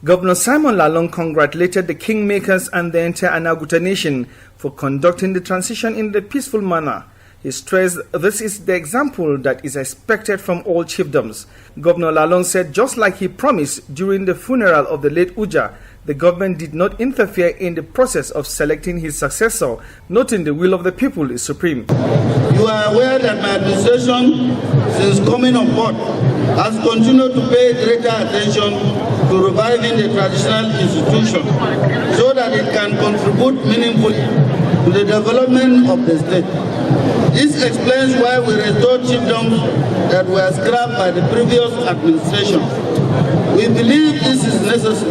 Governor Simon Lalong congratulated the kingmakers and the entire Anaguta nation for conducting the transition in a peaceful manner. He stressed this is the example that is expected from all chiefdoms. Governor Lalong said just like he promised during the funeral of the late Uja, the government did not interfere in the process of selecting his successor, noting the will of the people is supreme. You are aware that my administration, since coming on board, has continued to pay greater attention to reviving the traditional institution so that it can contribute meaningfully to the development of the state. This explains why we restored chiefdoms that were scrapped by the previous administration. We believe this is necessary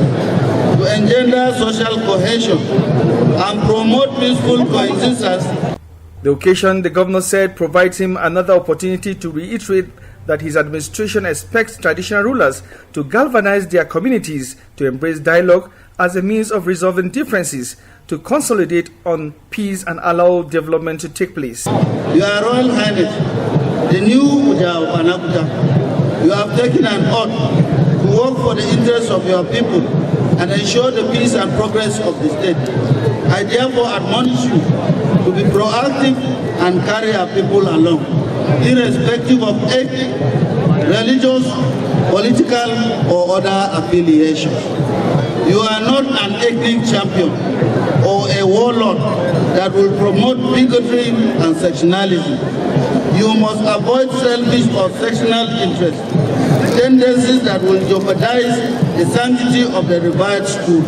to engender social cohesion and promote peaceful coexistence. The occasion, the governor said, provides him another opportunity to reiterate that his administration expects traditional rulers to galvanize their communities to embrace dialogue as a means of resolving differences, to consolidate on peace and allow development to take place. Your Royal Highness, the new Uja of Anaguta, you have taken an oath to work for the interests of your people and ensure the peace and progress of the state. I therefore admonish you to be proactive and carry our people along, irrespective of ethnic, religious, political, or other affiliations. You are not an ethnic champion or a warlord that will promote bigotry and sectionalism. You must avoid selfish or sectional interests, tendencies that will jeopardize the sanctity of the revered school,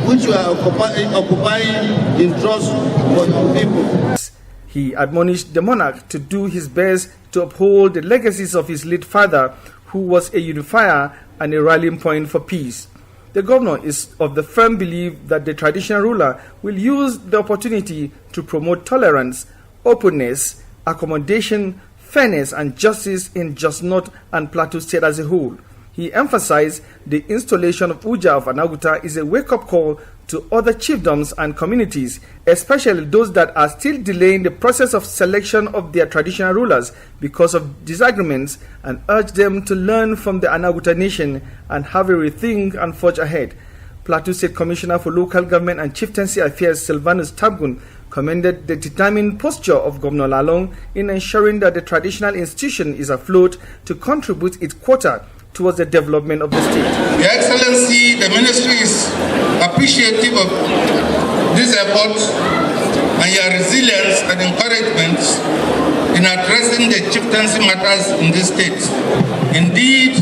which you are occupying in trust for the people. He admonished the monarch to do his best to uphold the legacies of his late father, who was a unifier and a rallying point for peace. The governor is of the firm belief that the traditional ruler will use the opportunity to promote tolerance, openness, accommodation, fairness and justice in Jos North and Plateau State as a whole. He emphasized the installation of Uja of Anaguta is a wake-up call to other chiefdoms and communities, especially those that are still delaying the process of selection of their traditional rulers because of disagreements, and urged them to learn from the Anaguta nation and have a rethink and forge ahead. Plateau State Commissioner for Local Government and Chieftaincy Affairs Sylvanus Tabgun commended the determined posture of Governor Lalong in ensuring that the traditional institution is afloat to contribute its quota towards the development of the state. Your Excellency, the Ministry is appreciative of this effort and your resilience and encouragement in addressing the chieftaincy matters in this state. Indeed,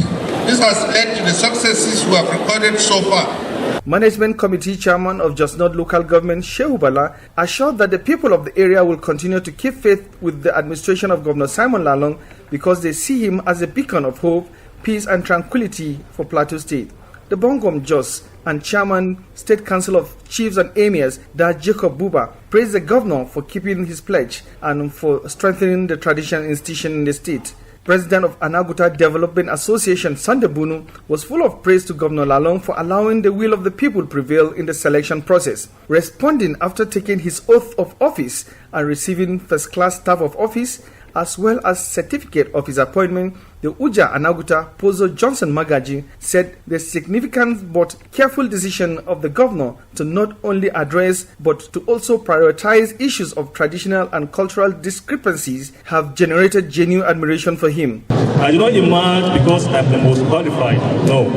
this has led to the successes we have recorded so far. Management Committee Chairman of Jos North Local Government, Shehu Bala, assured that the people of the area will continue to keep faith with the administration of Governor Simon Lalong because they see him as a beacon of hope, peace and tranquility for Plateau State. The Bongom Jos and Chairman State Council of Chiefs and Emirs, Da Jacob Buba, praised the governor for keeping his pledge and for strengthening the traditional institution in the state. President of Anaguta Development Association, Sande Bunu, was full of praise to Governor Lalong for allowing the will of the people prevail in the selection process. Responding after taking his oath of office and receiving first-class staff of office, as well as certificate of his appointment, the Uja Anaguta Pozo Johnson Magaji said the significant but careful decision of the governor to not only address but to also prioritize issues of traditional and cultural discrepancies have generated genuine admiration for him. I do not emerge because I'm the most qualified. No.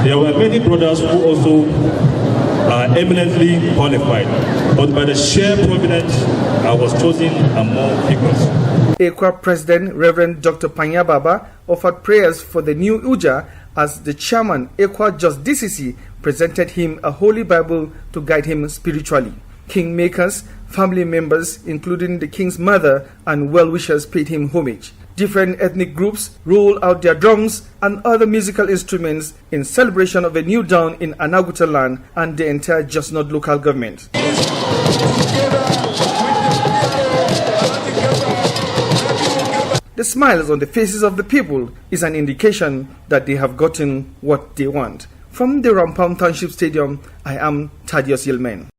There were many brothers who also are eminently qualified, but by the sheer providence, I was chosen among figures. ECWA President Reverend Dr. Panya Baba offered prayers for the new Uja as the chairman, ECWA Jos DCC, presented him a holy Bible to guide him spiritually. Kingmakers, family members, including the king's mother and well-wishers, paid him homage. Different ethnic groups rolled out their drums and other musical instruments in celebration of a new dawn in Anaguta land and the entire Jos North local government. The smiles on the faces of the people is an indication that they have gotten what they want. From the Rampam Township Stadium, I am Thaddeus Yilmen.